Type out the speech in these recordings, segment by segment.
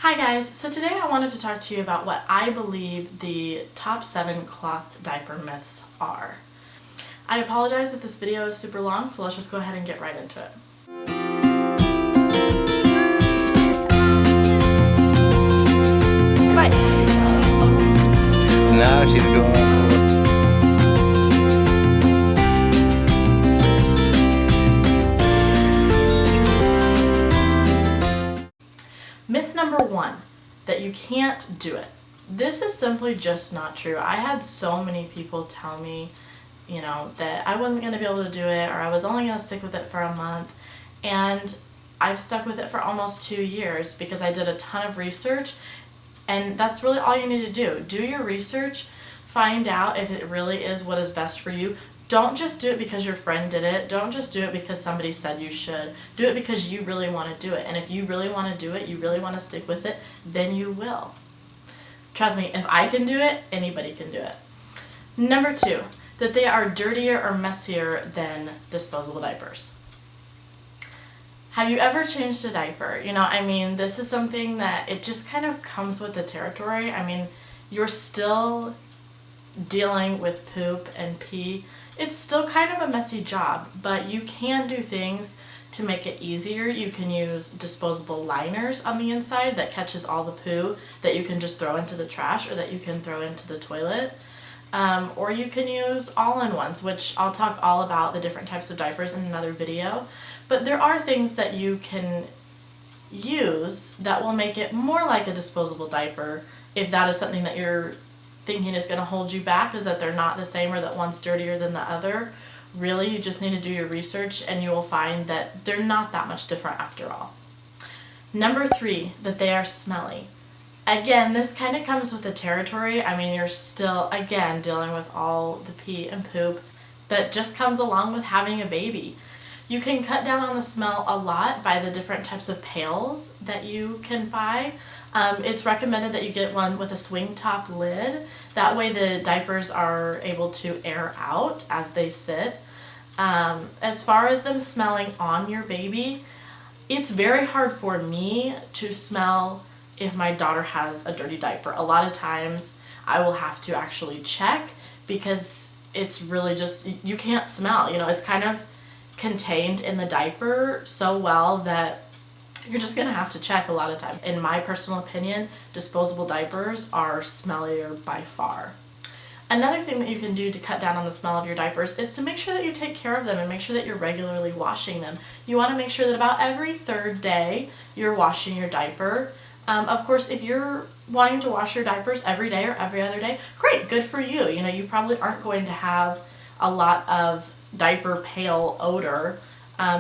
Hi guys, so today I wanted to talk to you about what I believe the top 7 cloth diaper myths are. I apologize if this video is super long, so let's just go ahead and get right into it. What? Now she's going. Myth number 1, that you can't do it. This is simply just not true. I had so many people tell me, that I wasn't going to be able to do it, or I was only going to stick with it for a month, and I've stuck with it for almost 2 years because I did a ton of research, and that's really all you need to do. Do your research, find out if it really is what is best for you. Don't just do it because your friend did it. Don't just do it because somebody said you should. Do it because you really want to do it. And if you really want to do it, you really want to stick with it, then you will. Trust me, if I can do it, anybody can do it. Number 2, that they are dirtier or messier than disposable diapers. Have you ever changed a diaper? This is something that it just kind of comes with the territory. You're still dealing with poop and pee. It's still kind of a messy job, but you can do things to make it easier. You can use disposable liners on the inside that catches all the poo that you can just throw into the trash or that you can throw into the toilet. Or you can use all-in-ones, which I'll talk all about the different types of diapers in another video. But there are things that you can use that will make it more like a disposable diaper if that is something that you're thinking is going to hold you back, is that they're not the same or that one's dirtier than the other. Really, you just need to do your research and you will find that they're not that much different after all. Number 3, that they are smelly. Again, this kind of comes with the territory. You're still, again, dealing with all the pee and poop that just comes along with having a baby. You can cut down on the smell a lot by the different types of pails that you can buy. It's recommended that you get one with a swing top lid. That way the diapers are able to air out as they sit. As far as them smelling on your baby, it's very hard for me to smell if my daughter has a dirty diaper. A lot of times I will have to actually check because it's really just, you can't smell. It's kind of contained in the diaper so well that you're just going to have to check a lot of time. In my personal opinion, disposable diapers are smellier by far. Another thing that you can do to cut down on the smell of your diapers is to make sure that you take care of them and make sure that you're regularly washing them. You want to make sure that about every 3rd day you're washing your diaper. Of course, if you're wanting to wash your diapers every day or every other day, great, good for you. You probably aren't going to have a lot of diaper pail odor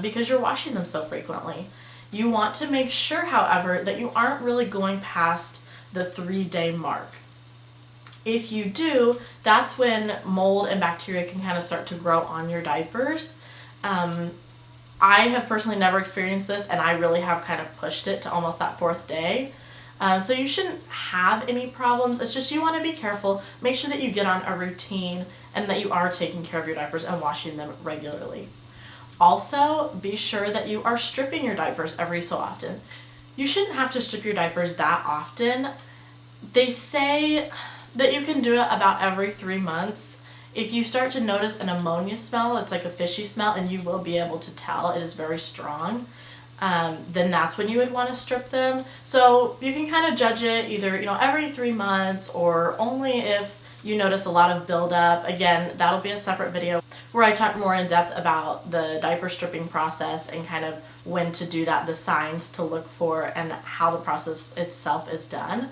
because you're washing them so frequently. You want to make sure, however, that you aren't really going past the 3-day mark. If you do, that's when mold and bacteria can kind of start to grow on your diapers. I have personally never experienced this, and I really have kind of pushed it to almost that 4th day. So you shouldn't have any problems. It's just you want to be careful. Make sure that you get on a routine and that you are taking care of your diapers and washing them regularly. Also, be sure that you are stripping your diapers every so often. You shouldn't have to strip your diapers that often. They say that you can do it about every 3 months. If you start to notice an ammonia smell, it's like a fishy smell, and you will be able to tell it is very strong, then that's when you would want to strip them. So you can kind of judge it either, every 3 months or only if you notice a lot of buildup. Again, that'll be a separate video where I talk more in depth about the diaper stripping process and kind of when to do that, the signs to look for, and how the process itself is done.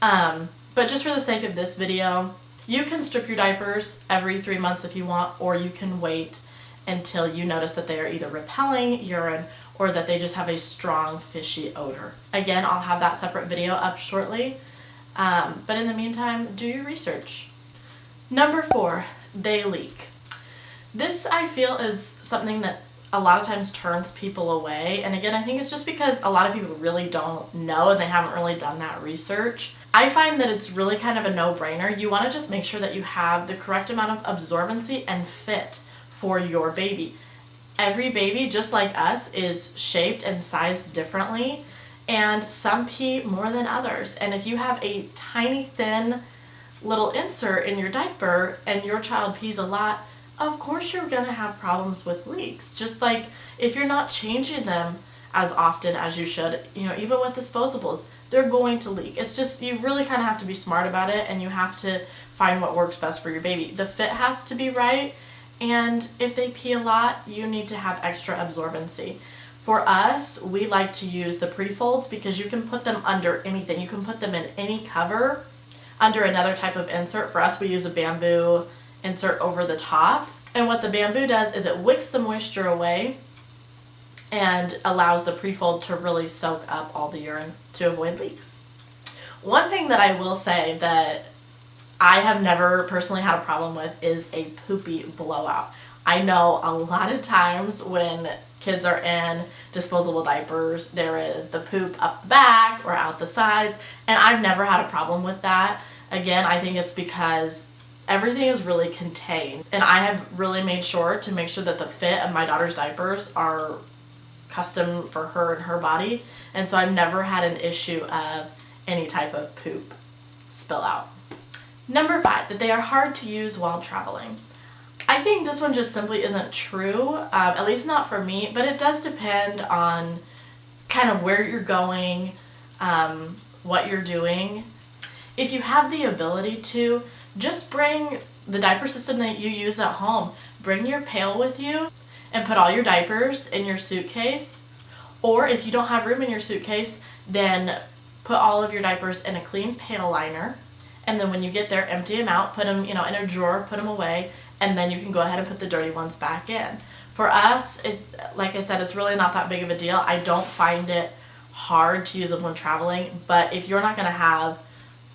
But just for the sake of this video, you can strip your diapers every 3 months if you want, or you can wait until you notice that they are either repelling urine or that they just have a strong fishy odor. Again, I'll have that separate video up shortly. But in the meantime, do your research. Number 4, they leak. This, I feel, is something that a lot of times turns people away. And again, I think it's just because a lot of people really don't know and they haven't really done that research. I find that it's really kind of a no-brainer. You want to just make sure that you have the correct amount of absorbency and fit for your baby. Every baby, just like us, is shaped and sized differently. and some pee more than others. And if you have a tiny thin little insert in your diaper and your child pees a lot, of course you're going to have problems with leaks. Just like if you're not changing them as often as you should, even with disposables, they're going to leak. It's just, you really kind of have to be smart about it, and you have to find what works best for your baby. The fit has to be right, and if they pee a lot, you need to have extra absorbency. For us, we like to use the pre-folds because you can put them under anything. You can put them in any cover under another type of insert. For us, we use a bamboo insert over the top. And what the bamboo does is it wicks the moisture away and allows the pre-fold to really soak up all the urine to avoid leaks. One thing that I will say that I have never personally had a problem with is a poopy blowout. I know a lot of times when kids are in disposable diapers, there is the poop up the back or out the sides, and I've never had a problem with that. Again, I think it's because everything is really contained, and I have really made sure to make sure that the fit of my daughter's diapers are custom for her and her body, and so I've never had an issue of any type of poop spill out. Number 5, that they are hard to use while traveling. I think this one just simply isn't true, at least not for me, but it does depend on kind of where you're going, what you're doing. If you have the ability to, just bring the diaper system that you use at home. Bring your pail with you and put all your diapers in your suitcase. Or if you don't have room in your suitcase, then put all of your diapers in a clean pail liner. And then when you get there, empty them out, put them, in a drawer, put them away, and then you can go ahead and put the dirty ones back in. For us, like I said, it's really not that big of a deal. I don't find it hard to use them when traveling, but if you're not going to have,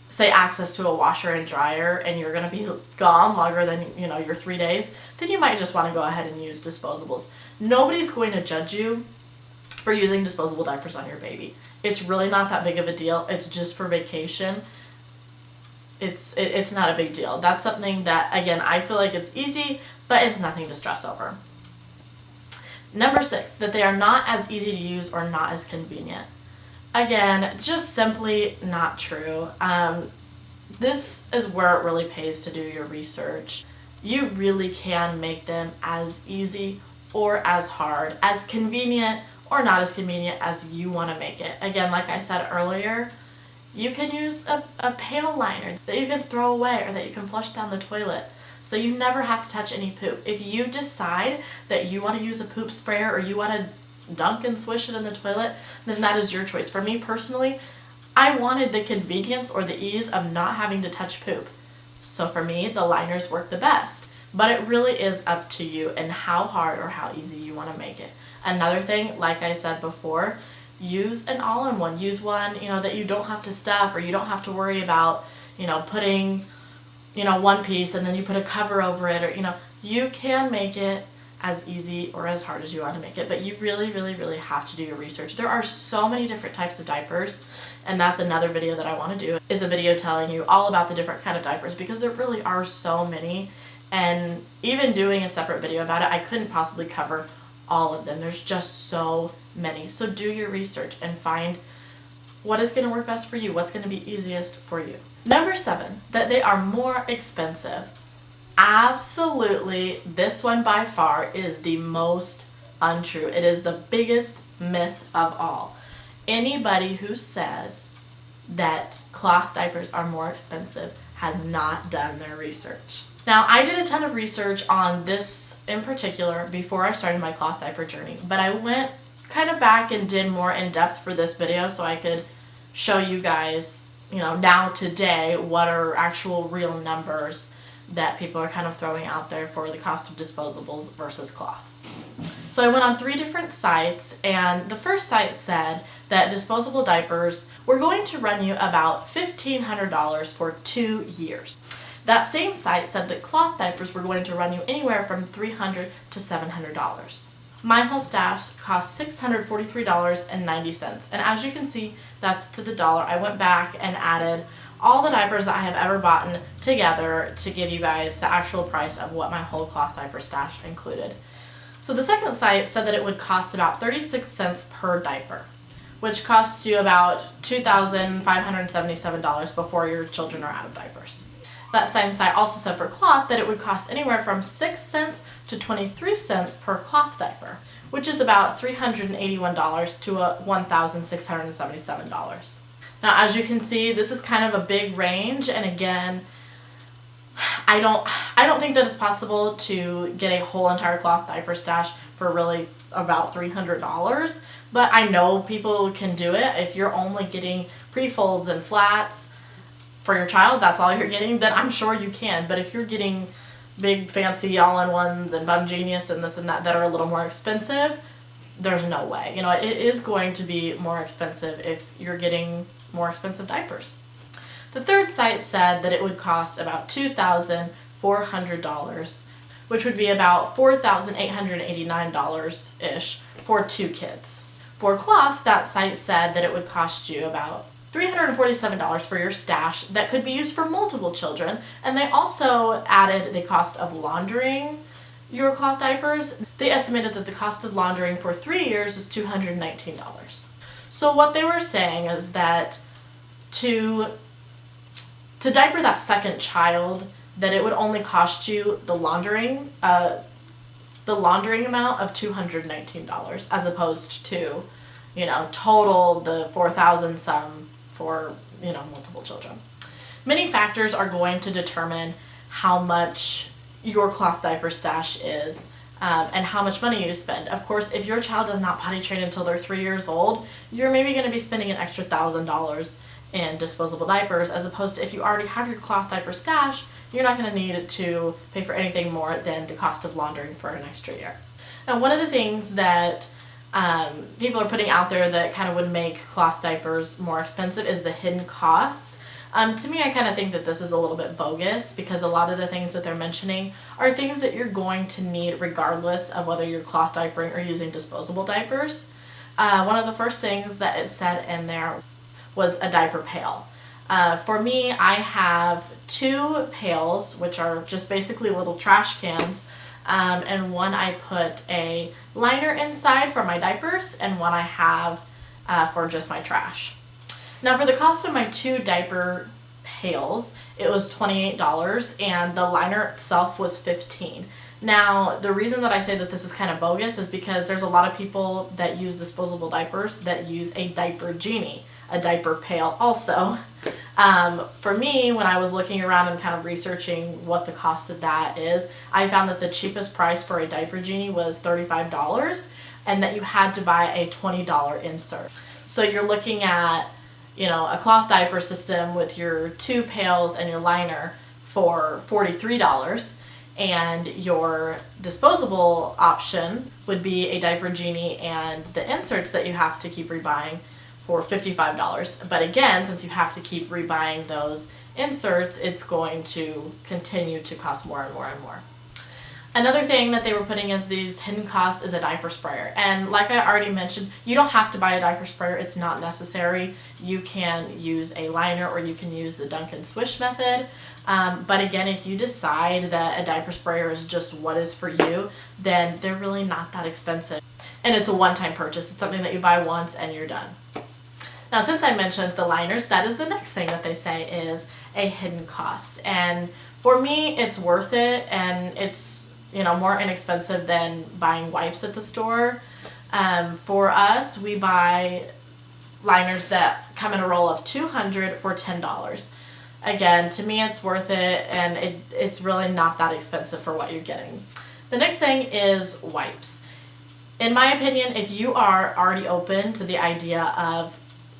say, access to a washer and dryer, and you're going to be gone longer than, your 3 days, then you might just want to go ahead and use disposables. Nobody's going to judge you for using disposable diapers on your baby. It's really not that big of a deal. It's just for vacation. It's not a big deal. That's something that, again, I feel like it's easy, but it's nothing to stress over. Number 6, that they are not as easy to use or not as convenient. Again, just simply not true. This is where it really pays to do your research. You really can make them as easy or as hard, as convenient or not as convenient as you want to make it. Again, like I said earlier, you can use a pail liner that you can throw away or that you can flush down the toilet, so you never have to touch any poop. If you decide that you want to use a poop sprayer or you want to dunk and swish it in the toilet, then that is your choice. For me personally, I wanted the convenience or the ease of not having to touch poop. So for me, the liners work the best. But it really is up to you and how hard or how easy you want to make it. Another thing, like I said before, use an all-in-one. Use one, that you don't have to stuff, or you don't have to worry about, putting, one piece and then you put a cover over it, or, you can make it as easy or as hard as you want to make it, but you really, really, really have to do your research. There are so many different types of diapers, and that's another video that I want to do, is a video telling you all about the different kind of diapers, because there really are so many, and even doing a separate video about it, I couldn't possibly cover all of them. There's just so many. So do your research and find what is going to work best for you, what's going to be easiest for you. Number 7, that they are more expensive. Absolutely, this one by far is the most untrue. It is the biggest myth of all. Anybody who says that cloth diapers are more expensive has not done their research. Now, I did a ton of research on this in particular before I started my cloth diaper journey, but I went kind of back and did more in depth for this video so I could show you guys, now today, what are actual real numbers that people are kind of throwing out there for the cost of disposables versus cloth. So I went on 3 different sites, and the first site said that disposable diapers were going to run you about $1,500 for 2 years. That same site said that cloth diapers were going to run you anywhere from $300 to $700. My whole stash cost $643.90, and as you can see, that's to the dollar. I went back and added all the diapers that I have ever bought together to give you guys the actual price of what my whole cloth diaper stash included. So the second site said that it would cost about 36 cents per diaper. which costs you about $2,577 before your children are out of diapers. That same site also said for cloth that it would cost anywhere from 6 cents to 23 cents per cloth diaper, which is about $381 to $1,677. Now, as you can see, this is kind of a big range, and again, I don't think that it's possible to get a whole entire cloth diaper stash for really about $300, but I know people can do it. If you're only getting pre-folds and flats for your child, that's all you're getting, then I'm sure you can. But if you're getting big fancy all-in-ones and Bum Genius and this and that are a little more expensive, there's no way. You know, it is going to be more expensive if you're getting more expensive diapers. The third site said that it would cost about $2,400, which would be about $4,889-ish for 2 kids. For cloth, that site said that it would cost you about $347 for your stash that could be used for multiple children, and they also added the cost of laundering your cloth diapers. They estimated that the cost of laundering for 3 years was $219. So what they were saying is that to diaper that second child, that it would only cost you the laundering amount of $219 as opposed to, you know, total the 4,000 some for, you know, multiple children. Many factors are going to determine how much your cloth diaper stash is and how much money you spend. Of course, if your child does not potty train until they're 3 years old, you're maybe going to be spending an extra $1,000 in disposable diapers, as opposed to if you already have your cloth diaper stash, you're not going to need to pay for anything more than the cost of laundering for an extra year. Now, one of the things that people are putting out there that kind of would make cloth diapers more expensive is the hidden costs. To me, I kind of think that this is a little bit bogus, because a lot of the things that they're mentioning are things that you're going to need regardless of whether you're cloth diapering or using disposable diapers. One of the first things that is said in there was a diaper pail. For me, I have 2 pails, which are just basically little trash cans, and one I put a liner inside for my diapers, and one I have for just my trash. Now, for the cost of my 2 diaper pails, it was $28, and the liner itself was $15. Now, the reason that I say that this is kind of bogus is because there's a lot of people that use disposable diapers that use a diaper genie, a diaper pail also. For me, when I was looking around and kind of researching what the cost of that is, I found that the cheapest price for a diaper genie was $35, and that you had to buy a $20 insert. So you're looking at, you know, a cloth diaper system with your 2 pails and your liner for $43, and your disposable option would be a diaper genie and the inserts that you have to keep rebuying for $55. But again, since you have to keep rebuying those inserts, it's going to continue to cost more and more and more. Another thing that they were putting as these hidden costs is a diaper sprayer. And like I already mentioned, you don't have to buy a diaper sprayer. It's not necessary. You can use a liner, or you can use the dunk and swish method. But again, if you decide that a diaper sprayer is just what is for you, then they're really not that expensive. And it's a one-time purchase. It's something that you buy once and you're done. Now, since I mentioned the liners, that is the next thing that they say is a hidden cost. And for me, it's worth it, and it's, you know, more inexpensive than buying wipes at the store. For us, we buy liners that come in a roll of 200 for $10. Again, to me, it's worth it, and it's really not that expensive for what you're getting. The next thing is wipes. In my opinion, if you are already open to the idea of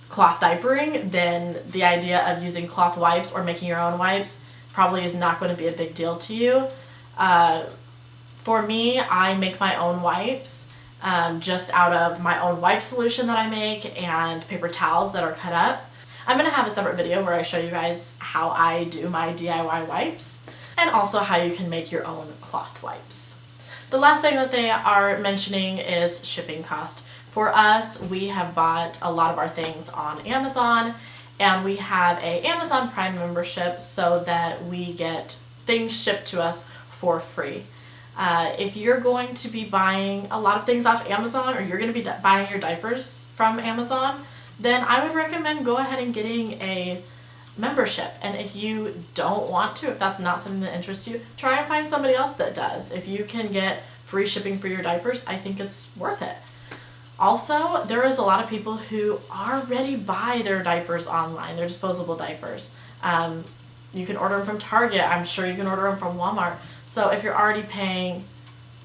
cloth diapering, then the idea of using cloth wipes or making your own wipes probably is not going to be a big deal to you. For me, I make my own wipes just out of my own wipe solution that I make and paper towels that are cut up. I'm going to have a separate video where I show you guys how I do my DIY wipes, and also how you can make your own cloth wipes. The last thing that they are mentioning is shipping cost. For us, we have bought a lot of our things on Amazon, and we have a Amazon Prime membership so that we get things shipped to us for free. If you're going to be buying a lot of things off Amazon, or you're going to be buying your diapers from Amazon, then I would recommend go ahead and getting a membership. And if you don't want to, if that's not something that interests you, try and find somebody else that does. If you can get free shipping for your diapers, I think it's worth it. Also, there is a lot of people who already buy their diapers online, their disposable diapers. You can order them from Target. I'm sure you can order them from Walmart. So if you're already paying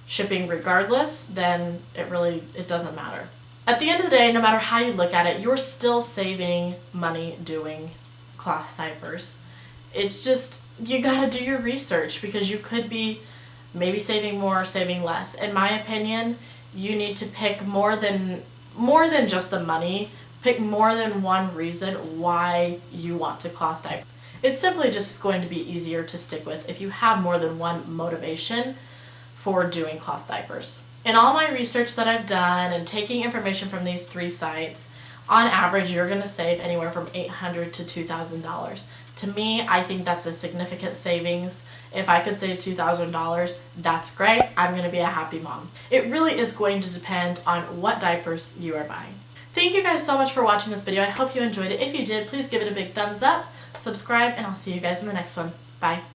shipping regardless, then it doesn't matter. At the end of the day, no matter how you look at it, you're still saving money doing cloth diapers. It's just, you gotta do your research, because you could be maybe saving more or saving less. In my opinion, you need to pick more than just the money. Pick more than one reason why you want to cloth diaper. It's simply just going to be easier to stick with if you have more than one motivation for doing cloth diapers. In all my research that I've done and taking information from these 3 sites, on average you're going to save anywhere from $800 to $2,000. To me, I think that's a significant savings. If I could save $2,000, that's great. I'm going to be a happy mom. It really is going to depend on what diapers you are buying. Thank you guys so much for watching this video. I hope you enjoyed it. If you did, please give it a big thumbs up, subscribe, and I'll see you guys in the next one. Bye.